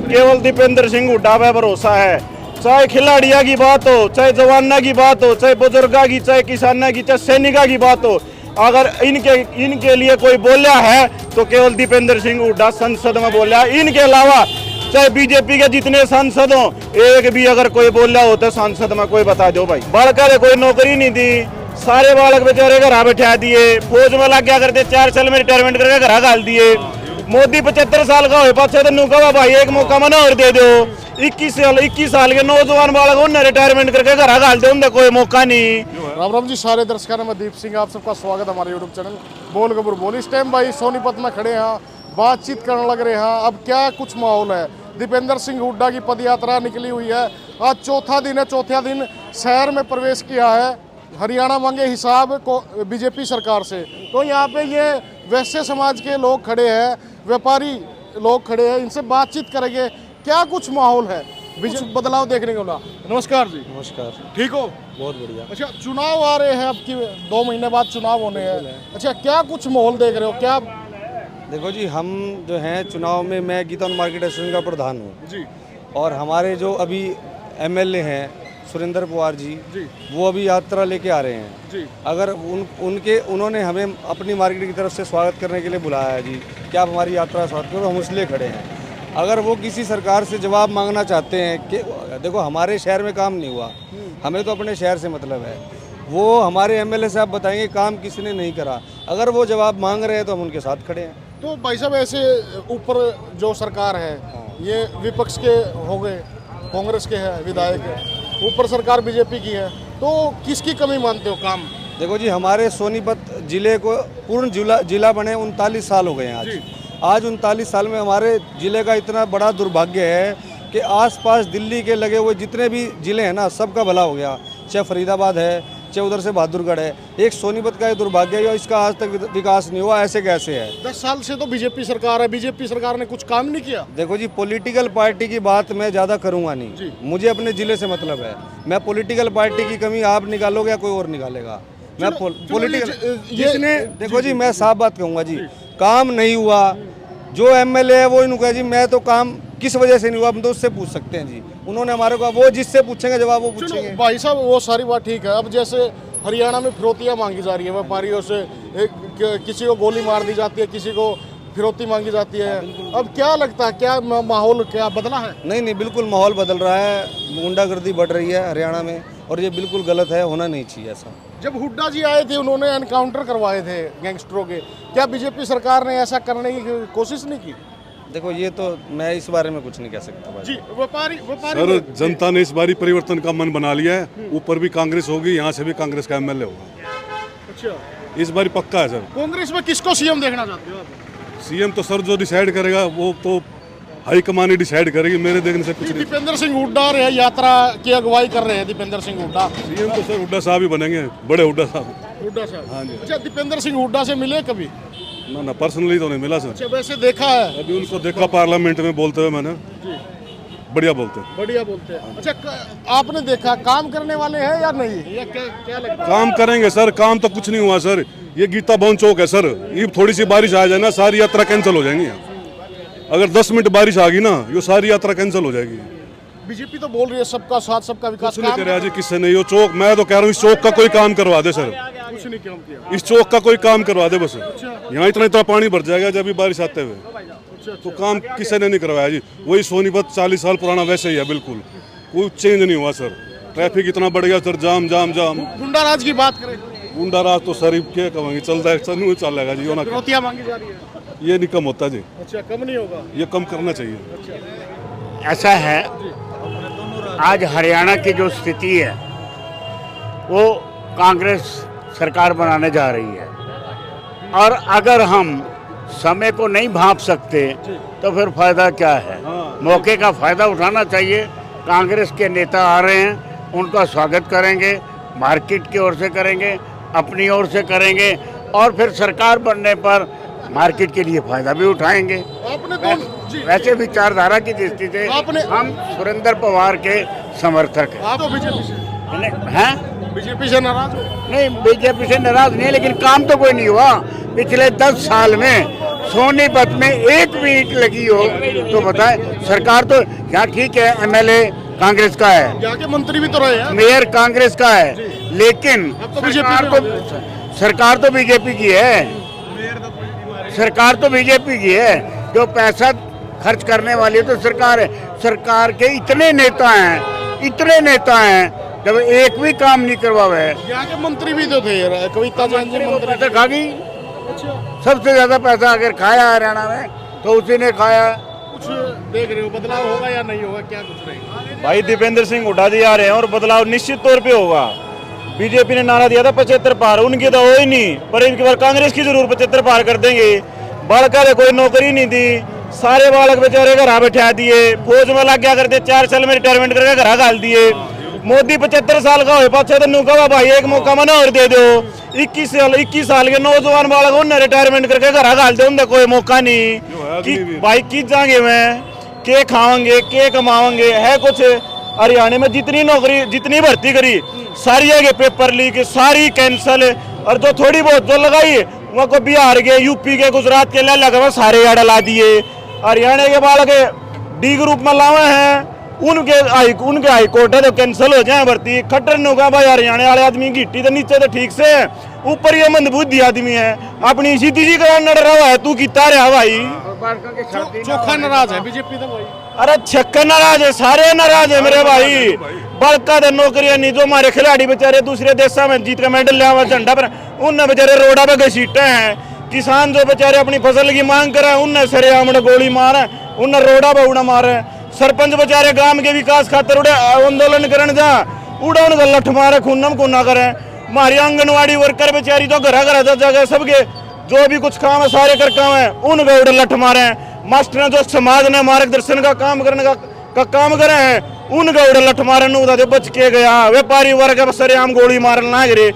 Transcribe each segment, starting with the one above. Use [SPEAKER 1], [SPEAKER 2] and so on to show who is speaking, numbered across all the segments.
[SPEAKER 1] केवल दीपेंद्र सिंह हुड्डा पे भरोसा है। चाहे खिलाड़िया की बात हो, चाहे जवाना की बात हो, चाहे बुजुर्गा की, चाहे किसाना की, चाहे सैनिका की बात हो, अगर इनके लिए कोई बोला है तो केवल दीपेंद्र सिंह हुड्डा संसद में बोला। इनके अलावा चाहे बीजेपी के जितने सांसद हो, एक भी अगर कोई बोला हो तो सांसद में कोई बता दो भाई। बालक कोई नौकरी नहीं दी, सारे बालक बेचारे घर बैठा दिए, फौज में लग गया करते, 4 साल में रिटायरमेंट करके घर घाल दिए। मोदी 75 साल का हो पाछे तो नुका भाई एक मौका मना और दे दो। 21 साल के नौजवान बालक उन्हें रिटायरमेंट करके घर घाल दे, उन्हें कोई मौका नहीं।
[SPEAKER 2] राम राम जी सारे दर्शकों, मैं दीप सिंह, आप सबका स्वागत हमारे यूट्यूब चैनल बोल गबर बोल। इस टाइम भाई सोनीपत में खड़े हैं, बातचीत करने लग रहे हैं। अब क्या कुछ माहौल है, दीपेंद्र सिंह हुड्डा की पदयात्रा निकली हुई है, आज चौथा दिन है। चौथा दिन शहर में प्रवेश किया है, हरियाणा मांगे हिसाब को बीजेपी सरकार से। तो यहाँ पे ये वैश्य समाज के लोग खड़े हैं, व्यापारी लोग खड़े हैं, इनसे बातचीत करेंगे क्या कुछ माहौल है, कुछ बदलाव देखने को मिला। नमस्कार जी।
[SPEAKER 1] नमस्कार।
[SPEAKER 2] ठीक हो?
[SPEAKER 1] बहुत बढ़िया।
[SPEAKER 2] अच्छा, चुनाव आ रहे हैं, अब की 2 महीने बाद चुनाव होने हैं। अच्छा, क्या कुछ माहौल देख रहे हो? क्या
[SPEAKER 3] देखो जी, हम जो हैं चुनाव में, मैं गीता मार्केट एसोसिएशन का प्रधान हूँ
[SPEAKER 2] जी,
[SPEAKER 3] और हमारे जो अभी एमएलए हैं सुरेंद्र पवार जी, वो अभी यात्रा लेके आ रहे हैं
[SPEAKER 2] जी।
[SPEAKER 3] अगर उन्होंने हमें अपनी मार्केट की तरफ से स्वागत करने के लिए बुलाया है जी कि आप हमारी यात्रा का स्वागत करो, हम इसलिए खड़े हैं। अगर वो किसी सरकार से जवाब मांगना चाहते हैं कि देखो हमारे शहर में काम नहीं हुआ, हमें तो अपने शहर से मतलब है, वो हमारे एमएलए साहब बताएंगे काम किसने नहीं करा। अगर वो जवाब मांग रहे हैं तो हम उनके साथ खड़े हैं।
[SPEAKER 2] तो भाई साहब, ऐसे ऊपर जो सरकार है, ये विपक्ष के हो गए, कांग्रेस के है विधायक है, ऊपर सरकार बीजेपी की है, तो किसकी कमी मानते हो? काम
[SPEAKER 3] देखो जी, हमारे सोनीपत जिले को पूर्ण जिला बने 39 साल हो गए हैं आज 39 साल में हमारे जिले का इतना बड़ा दुर्भाग्य है कि आसपास दिल्ली के लगे हुए जितने भी जिले हैं ना, सबका भला हो गया। चाहे फरीदाबाद है, चाहे उधर से बहादुरगढ़ है, एक सोनीपत का ये दुर्भाग्य है, इसका आज तक विकास नहीं हुआ। ऐसे कैसे है?
[SPEAKER 2] 10 साल से तो बीजेपी सरकार है, बीजेपी सरकार ने कुछ काम नहीं किया।
[SPEAKER 3] देखो जी, पॉलिटिकल पार्टी की बात मैं ज़्यादा करूँगा नहीं, मुझे अपने ज़िले से मतलब है। मैं पॉलिटिकल पार्टी की कमी आप निकालोगे या कोई और निकालेगा? मैं पॉलिटिकल जिसने, देखो जी, मैं साफ बात कहूँगा जी, काम नहीं हुआ, जो एमएलए है वो इनको कहे जी मैं तो काम किस वजह से नहीं हुआ, हम तो उससे पूछ सकते हैं जी। उन्होंने हमारे को, वो जिससे पूछेंगे जवाब वो पूछेंगे।
[SPEAKER 2] भाई साहब, वो सारी बात ठीक है। अब जैसे हरियाणा में फिरौतियाँ मांगी जा रही है व्यापारियों से, किसी को गोली मार दी जाती है, किसी को फिरौती मांगी जाती है। अब क्या लगता है, क्या माहौल क्या बदला है?
[SPEAKER 3] नहीं, बिल्कुल माहौल बदल रहा है, गुंडागर्दी बढ़ रही है हरियाणा में, और ये बिल्कुल गलत है, होना नहीं चाहिए ऐसा।
[SPEAKER 2] जब हुड्डा जी आए थे, उन्होंने एनकाउंटर करवाए थे गैंगस्टरों के, क्या बीजेपी सरकार ने ऐसा करने की कोशिश नहीं की?
[SPEAKER 3] देखो, ये तो मैं इस बारे में कुछ नहीं कह सकता
[SPEAKER 2] जी। व्यापारी
[SPEAKER 4] सर, जनता ने इस बारी परिवर्तन का मन बना लिया है, ऊपर भी कांग्रेस होगी, यहाँ से भी कांग्रेस का एमएलए होगा।
[SPEAKER 2] अच्छा,
[SPEAKER 4] इस बारी पक्का है सर।
[SPEAKER 2] कांग्रेस में किसको सीएम देखना चाहते हो?
[SPEAKER 4] सीएम तो सर जो डिसाइड करेगा वो तो हाईकमान ही डिसाइड करेगी, मेरे देखने से कुछ नहीं।
[SPEAKER 2] दीपेंद्र सिंह हुड्डा रहे, यात्रा की अगुवाई कर रहे हैं दीपेंद्र सिंह हुड्डा।
[SPEAKER 4] सीएम तो सर हुड्डा साहब ही बनेंगे, बड़े हुड्डा साहब।
[SPEAKER 2] हुड्डा साहब?
[SPEAKER 4] हाँ जी।
[SPEAKER 2] अच्छा, दीपेंद्र सिंह हुड्डा से मिले कभी?
[SPEAKER 4] ना, पर्सनली तो नहीं मिला सर।
[SPEAKER 2] अच्छा, वैसे देखा है?
[SPEAKER 4] अभी उनको देखा पार्लियामेंट में बोलते हुए मैंने
[SPEAKER 2] जी।
[SPEAKER 4] बढ़िया बोलते हैं।
[SPEAKER 2] बढ़िया बोलते हैं। अच्छा, आपने देखा काम करने वाले हैं या नहीं, या क्या लगता है?
[SPEAKER 4] काम करेंगे सर, काम तो कुछ नहीं हुआ सर। ये गीता भवन चौक है सर, ये थोड़ी सी बारिश आ जाए ना, सारी यात्रा कैंसिल हो जाएंगी। अगर 10 मिनट बारिश आ गई ना, ये सारी यात्रा कैंसिल हो जाएगी।
[SPEAKER 2] बीजेपी तो बोल रही है सबका साथ सबका विकास।
[SPEAKER 4] कुछ नहीं करे जी, किससे नहीं। वो चौक, मैं तो कह रहा हूँ इस चौक का कोई काम करवा दे सर,
[SPEAKER 2] कुछ नहीं काम किया।
[SPEAKER 4] इस चौक का कोई काम करवा दे बस। यहाँ इतना पानी भर जाएगा जब भी बारिश आते हुए, तो काम किसी ने नहीं करवाया जी। वही सोनीपत 40 साल पुराना वैसे ही है, बिल्कुल कोई चेंज नहीं हुआ सर। ट्रैफिक इतना बढ़ गया सर, जाम जाम जाम।
[SPEAKER 2] गुंडाराज की बात करें,
[SPEAKER 4] गुंडाराज तो सर क्या कहेंगे, चलता है, चलेगा जी।
[SPEAKER 2] फिरौतियां मांगी जा रही है,
[SPEAKER 4] ये नहीं कम होता जी।
[SPEAKER 2] अच्छा, कम नहीं होगा,
[SPEAKER 4] ये कम करना चाहिए।
[SPEAKER 1] ऐसा है, आज हरियाणा की जो स्थिति है वो कांग्रेस सरकार बनाने जा रही है, और अगर हम समय को नहीं भांप सकते तो फिर फायदा क्या है? मौके का फायदा उठाना चाहिए। कांग्रेस के नेता आ रहे हैं, उनका स्वागत करेंगे, मार्केट की ओर से करेंगे, अपनी ओर से करेंगे, और फिर सरकार बनने पर मार्केट के लिए फायदा भी उठाएंगे।
[SPEAKER 2] आपने तो
[SPEAKER 1] वैसे विचारधारा की दृष्टि से हम सुरेंद्र पवार के समर्थक हैं।
[SPEAKER 2] आप तो बीजेपी से
[SPEAKER 1] हैं?
[SPEAKER 2] बीजेपी से नाराज हो?
[SPEAKER 1] नहीं, बीजेपी से नाराज नहीं, लेकिन काम तो कोई नहीं हुआ। पिछले 10 साल में
[SPEAKER 5] सोनीपत में एक भी ईंट लगी हो तो बताएं। सरकार तो यहाँ ठीक है, एमएलए कांग्रेस का है,
[SPEAKER 2] यहाँ के मंत्री भी तो रहे हैं।
[SPEAKER 5] मेयर कांग्रेस का है, लेकिन
[SPEAKER 2] अब तो
[SPEAKER 5] सरकार तो बीजेपी की है। सरकार तो बीजेपी की है। जो पैसा खर्च करने वाली है तो सरकार है। सरकार के इतने नेता हैं, जब एक भी काम नहीं करवावे है।
[SPEAKER 2] यहाँ के मंत्री भी तो थे, कविता जैन जी मंत्री।
[SPEAKER 5] पैसा खा गई। सबसे ज्यादा पैसा अगर खाया हरियाणा में तो उसी ने खाया।
[SPEAKER 2] कुछ देख रहे हो बदलाव होगा या नहीं होगा, क्या कुछ रहेगा?
[SPEAKER 1] भाई दीपेंद्र सिंह हुड्डा जी आ रहे हैं और बदलाव निश्चित तौर पे होगा। बीजेपी ने नारा दिया था 75 पार, उनकी तो हो ही नहीं, पर इनके बार कांग्रेस की जरूर 75 पार कर देंगे। बालका ने कोई नौकरी नहीं दी, सारे बालक बेचारे घर बैठा दिए, फौज में लग गया करते, 4 साल में रिटायरमेंट करके घर डाल दिए। मोदी 75 साल का हो पाछे तो नुका भाई एक मौका मना और दे दो। 21 साल के नौजवान बालक उन्हें रिटायरमेंट करके घर डाल दे, उन्हें कोई मौका नहीं। भाई की जाएंगे में के खाएंगे के कमाएंगे है कुछ। हरियाणा में जितनी नौकरी जितनी भर्ती करी सारी आगे पेपर लीक, सारी कैंसल, और जो थोड़ी बहुत जो लगाई वहाँ को बिहार के, यूपी के, गुजरात के ले लगा सारे यार ला दिए। हरियाणा के बालक डी ग्रुप में लावे हैं, उनके हाई कोर्ट है तो कैंसिल हो जाए भर्ती। खट्टर ने कहा भाई हरियाणा वाले आदमी गिट्टी तो नीचे तो ठीक से है, ऊपर ये मंदबुद्धि आदमी है, अपनी सीधी जी करा नड़ रहा है, तू कितना रहा भाई।
[SPEAKER 2] चोखा नाराज है बीजेपी तो भाई।
[SPEAKER 1] अरे छक्का नाराज है, सारे नाराज है मेरे भाई। बड़का तो नौकरियां नहीं, जो हमारे खिलाड़ी बेचारे दूसरे देशों में जीत के मेडल लिया हुआ झंडा पर, उनने बेचारे रोडा पे घसीटे हैं। किसान जो बेचारे अपनी फसल की मांग करे उनने सरेआम गोली मारे, उनने रोडा पे उड़ा मारे। सरपंच बेचारे गांव के विकास खातिर उड़े आंदोलन करने जा उड़ा उनका लठ मारे, खूनम खूना करे। हमारी आंगनवाड़ी वर्कर बेचारी तो घर घर जगह सबके जो भी कुछ काम है सारे कर काम है उनका उड़े लठ मारे। मास्टर ने जो समाज ने मार्गदर्शन का काम करने का काम करे हैं उनका उड़े लठ मारे, जो बच के गया। व्यापारी वर्ग सरेआम गोली मारना ना गिरे,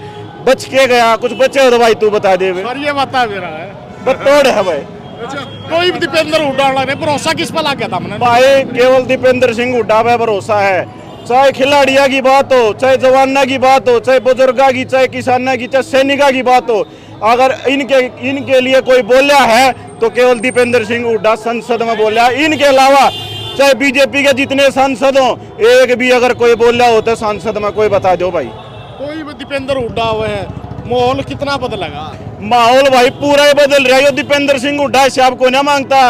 [SPEAKER 1] बच के गया। कुछ बचे हो तो भाई तू बता दे।
[SPEAKER 2] ये बता मेरा है
[SPEAKER 1] बतौड़ है भाई।
[SPEAKER 2] कोई दीपेंद्र हुड्डा लग रहे, भरोसा किस पर लग गया था हमने?
[SPEAKER 1] भाई केवल दीपेंद्र सिंह हुड्डा पे भरोसा है। चाहे खिलाड़िया की बात हो, चाहे जवाना की बात हो, चाहे बुजुर्गा की, चाहे किसाना की, चाहे सैनिका की बात हो, अगर इनके लिए कोई बोला है तो केवल दीपेंद्र सिंह हुड्डा संसद में बोला। इनके अलावा चाहे बीजेपी के जितने सांसद हो, एक भी अगर कोई बोला हो तो सांसद में कोई बता दो भाई।
[SPEAKER 2] कोई भी दीपेंद्र हुड्डा हुए है, माहौल कितना बदलेगा?
[SPEAKER 1] माहौल भाई पूरा ही बदल रहा है। दीपेंद्र सिंह हुड्डा हिसाब को नहीं मांगता,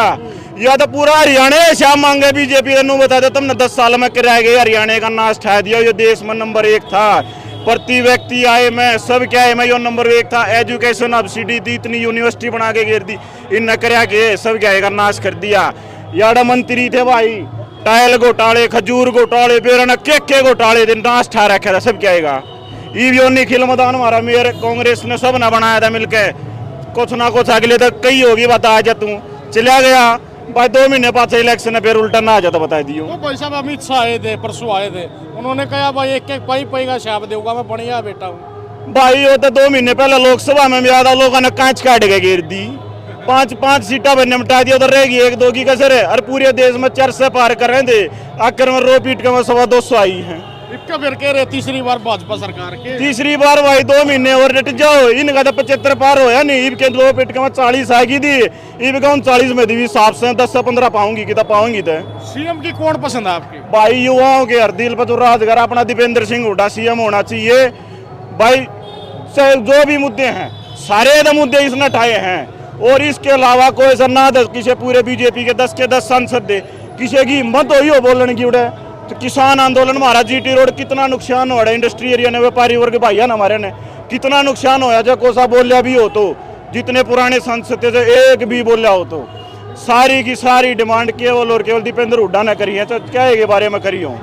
[SPEAKER 1] या तो पूरा हरियाणा हिसाब मांगे बीजेपी। बता दो तुमने 10 साल में कराया गया हरियाणा का नाश ठा दिया। ये देश में नंबर 1 था, प्रति व्यक्ति आय में सब क्या है, मैं यो नंबर 1 था। एजुकेशन सब्सिडी दी, इतनी यूनिवर्सिटी बना के गिर दी, इन कराया के सब क्या है नाश कर दिया। यार मंत्री थे भाई, टायल घोटाले, खजूर घोटाले, बेरन के घोटाले दिन नाश ठा रखा था सब क्या है। ईवीओनी खिल मैदान हमारा मेयर कांग्रेस ने सब ना बनाया था मिलके, कुछ ना कुछ अगले तक कई होगी बता जा तू चला गया भाई। 2 महीने बाद इलेक्शन फिर उल्टा ना आ जाता बता दियो।
[SPEAKER 2] वो भाई साहब अमित शाह आए थे, परसों आए थे, उन्होंने कहा भाई एक पाई का शाप देगा, मैं बढ़िया बेटा हूँ
[SPEAKER 1] भाई। वो तो 2 महीने पहले लोकसभा में ज्यादा लोगों ने कांच काट के गिर दी, 5 सीटा पर निपटा दिया, उधर रहेगी 1-2 की कसर है। और पूरे देश में 400 पार कर रहे थे, आखिर में रो पीट के 200 आई है।
[SPEAKER 2] इसका फिर कह रहे तीसरी बार भाजपा सरकार के,
[SPEAKER 1] तीसरी बार भाई 2 महीने और डट जाओ। इनका तो 75 पार होया नहीं, इब के 2 पेट के 40 आएगी थी, इब का 39 में दी साफ से 10 से 15 पाऊंगी कि पाऊंगी तो।
[SPEAKER 2] सीएम की कौन पसंद है आपकी?
[SPEAKER 1] भाई युवाओं के हर दिल पर जो राजगर अपना दीपेंद्र सिंह हुड्डा सीएम होना चाहिए भाई। जो भी मुद्दे हैं सारे तो मुद्दे इसने उठाए हैं, और इसके अलावा कोई सर ना किसी पूरे बीजेपी के 10 सांसद दे, किसी की हिम्मत हो बोलने की उड़े। तो किसान आंदोलन हमारा जीटी रोड कितना नुकसान हो रहा है, इंडस्ट्री एरिया ने, व्यापारी वर्ग भाइया न हमारे ने कितना नुकसान होया। जो कोसा बोलिया भी हो तो जितने पुराने सांसद थे एक भी बोलिया हो तो सारी की सारी डिमांड केवल और केवल दीपेंद्र हुड्डा ने करी है। तो क्या है के बारे में करी हो।